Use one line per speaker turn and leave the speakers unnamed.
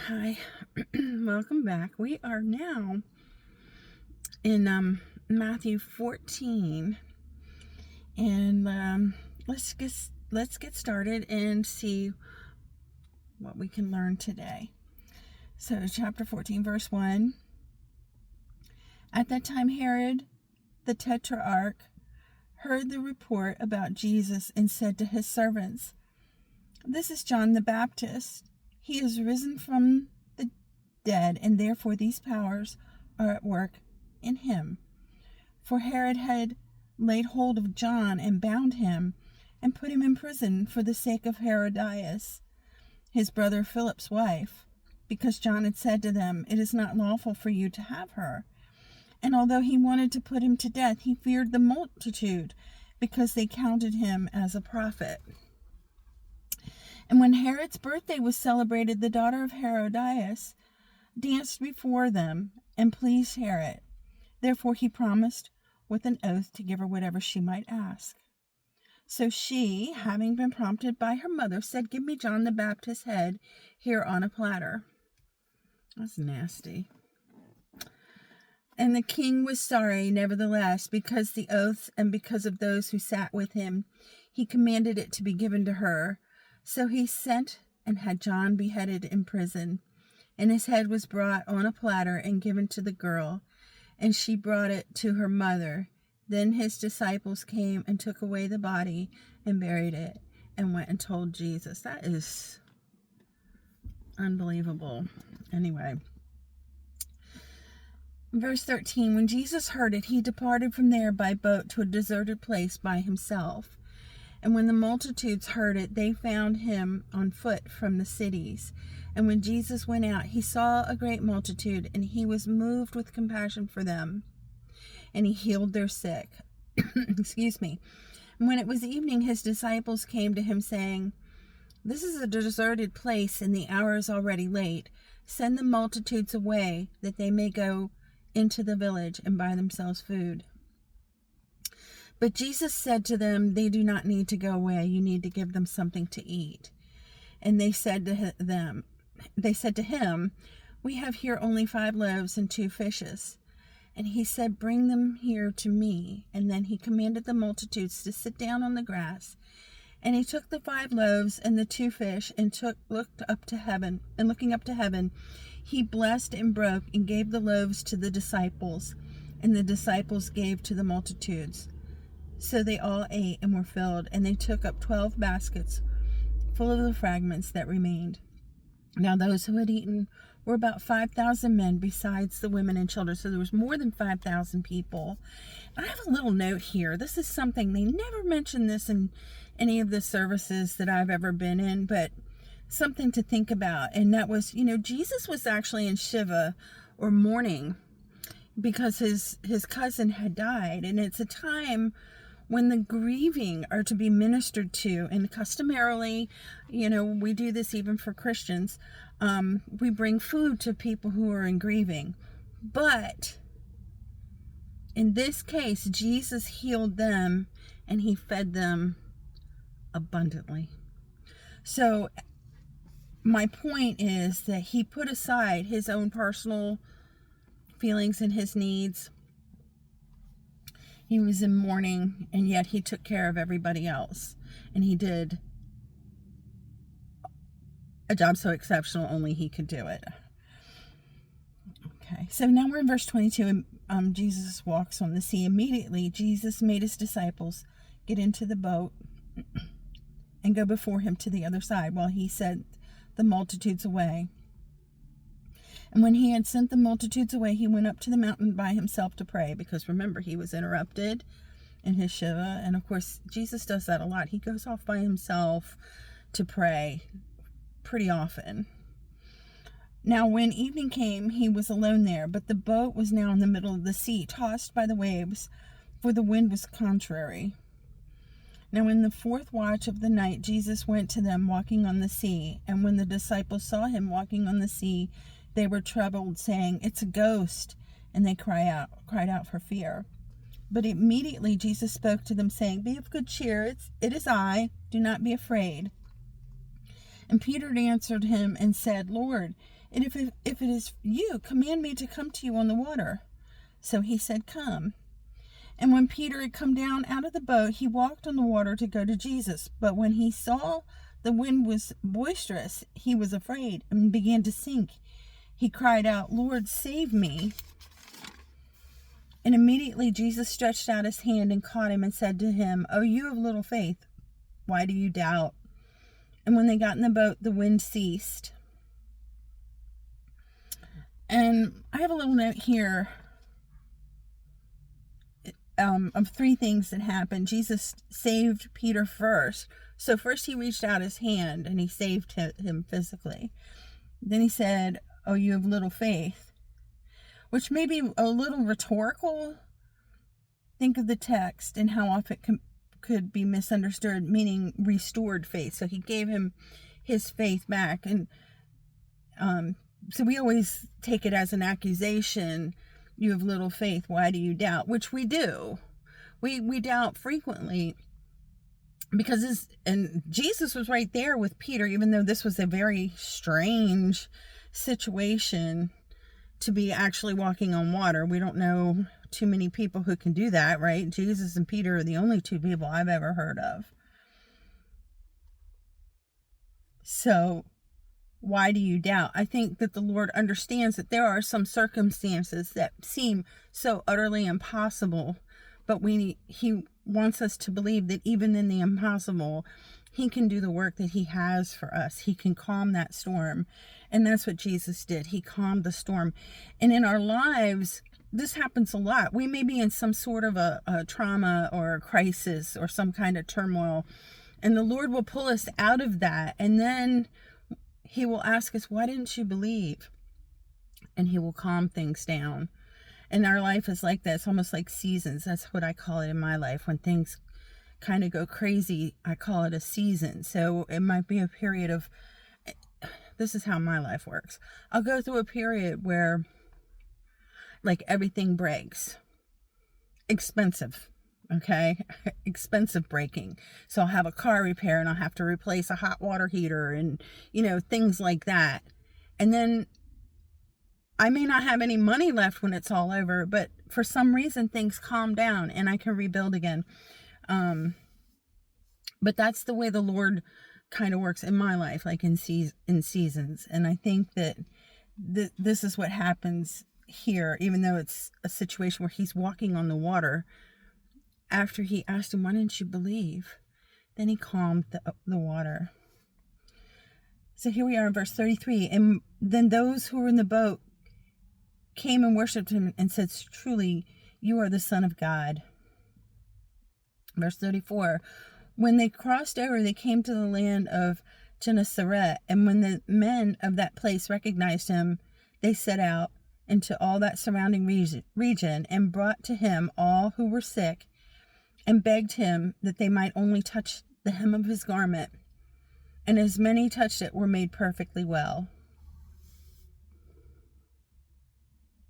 Hi, welcome back. We are now in Matthew 14, and let's get started and see what we can learn today. So, chapter 14, verse 1. At that time, Herod the Tetrarch heard the report about Jesus and said to his servants, "This is John the Baptist. He is risen from the dead, and therefore these powers are at work in him." For Herod had laid hold of John and bound him and put him in prison for the sake of Herodias, his brother Philip's wife, because John had said to them, "It is not lawful for you to have her." And although he wanted to put him to death, he feared the multitude, because they counted him as a prophet. And when Herod's birthday was celebrated, the daughter of Herodias danced before them and pleased Herod. Therefore he promised with an oath to give her whatever she might ask. So she, having been prompted by her mother, said, "Give me John the Baptist's head here on a platter." That's nasty. And the king was sorry, nevertheless, because the oath and because of those who sat with him, he commanded it to be given to her. So he sent and had John beheaded in prison, and his head was brought on a platter and given to the girl, and she brought it to her mother. Then his disciples came and took away the body and buried it and went and told Jesus. That is unbelievable. Anyway. Verse 13, when Jesus heard it, he departed from there by boat to a deserted place by himself. And when the multitudes heard it, they found him on foot from the cities. And when Jesus went out, he saw a great multitude, and he was moved with compassion for them. And he healed their sick. Excuse me. And when it was evening, his disciples came to him, saying, "This is a deserted place, and the hour is already late. Send the multitudes away, that they may go into the village and buy themselves food." But Jesus said to them, "They do not need to go away. You need to give them something to eat." And they said to him, "We have here only 5 loaves and 2 fishes." And he said, "Bring them here to me." And then he commanded the multitudes to sit down on the grass. And he took the 5 loaves and the 2 fish and looked up to heaven. And looking up to heaven, he blessed and broke and gave the loaves to the disciples, and the disciples gave to the multitudes. So they all ate and were filled, and they took up 12 baskets full of the fragments that remained. Now those who had eaten were about 5,000 men, besides the women and children. So there was more than 5,000 people. And I have a little note here. This is something, they never mentioned this in any of the services that I've ever been in, but something to think about. And that was, Jesus was actually in Shiva, or mourning, because his cousin had died. And it's a time when the grieving are to be ministered to. And customarily, we do this even for Christians. We bring food to people who are in grieving. But in this case, Jesus healed them and he fed them abundantly. So my point is that he put aside his own personal feelings and his needs. He was in mourning, and yet he took care of everybody else. And he did a job so exceptional, only he could do it. Okay, so now we're in verse 22, and Jesus walks on the sea. Immediately, Jesus made his disciples get into the boat and go before him to the other side, while he sent the multitudes away. And when he had sent the multitudes away, he went up to the mountain by himself to pray, because remember, he was interrupted in his Shiva. And of course, Jesus does that a lot. He goes off by himself to pray pretty often. Now, when evening came, he was alone there, but the boat was now in the middle of the sea, tossed by the waves, for the wind was contrary. Now in the 4th watch of the night, Jesus went to them walking on the sea. And when the disciples saw him walking on the sea, they were troubled, saying, "It's a ghost." And they cried out for fear. But immediately Jesus spoke to them, saying, "Be of good cheer, it is I, do not be afraid." And Peter answered him and said, "Lord, And if it is you, command me to come to you on the water. So he said, come. And when Peter had come down out of the boat, he walked on the water to go to Jesus. But when he saw the wind was boisterous, he was afraid and began to sink. He cried out, Lord, save me. And immediately Jesus stretched out his hand and caught him and said to him, Oh, you of little faith, why do you doubt? And when they got in the boat, the wind ceased. And I have a little note here of three things that happened. Jesus saved Peter first. So first he reached out his hand and he saved him physically. Then he said, Oh, you have little faith, which may be a little rhetorical. Think of the text and how often it could be misunderstood, meaning restored faith. So he gave him his faith back. And so we always take it as an accusation. You have little faith. Why do you doubt? Which we do. We doubt frequently because and Jesus was right there with Peter, even though this was a very strange situation to be actually walking on water. We don't know too many people who can do that, right? Jesus and Peter are the only two people I've ever heard of. So why do you doubt? I think that the Lord understands that there are some circumstances that seem so utterly impossible, but he wants us to believe that even in the impossible, he can do the work that he has for us. He can calm that storm. And that's what Jesus did. He calmed the storm. And in our lives, this happens a lot. We may be in some sort of a trauma or a crisis or some kind of turmoil, and the Lord will pull us out of that. And then he will ask us, why didn't you believe? And he will calm things down. And our life is like that. It's almost like seasons. That's what I call it in my life. When things kind of go crazy, I call it a season. So it might be a period of, this is how my life works. I'll go through a period where like everything breaks. Expensive. Okay. Expensive breaking. So I'll have a car repair and I'll have to replace a hot water heater and, things like that. And then I may not have any money left when it's all over, but for some reason things calm down and I can rebuild again. But that's the way the Lord kind of works in my life, like in seasons. And I think that this is what happens here, even though it's a situation where he's walking on the water. After he asked him, why didn't you believe? Then he calmed the water. So here we are in verse 33. And then those who were in the boat came and worshipped him and said, truly, you are the Son of God. Verse 34. When they crossed over, they came to the land of Gennesaret. And when the men of that place recognized him, they set out into all that surrounding region and brought to him all who were sick and begged him that they might only touch the hem of his garment. And as many touched it were made perfectly well.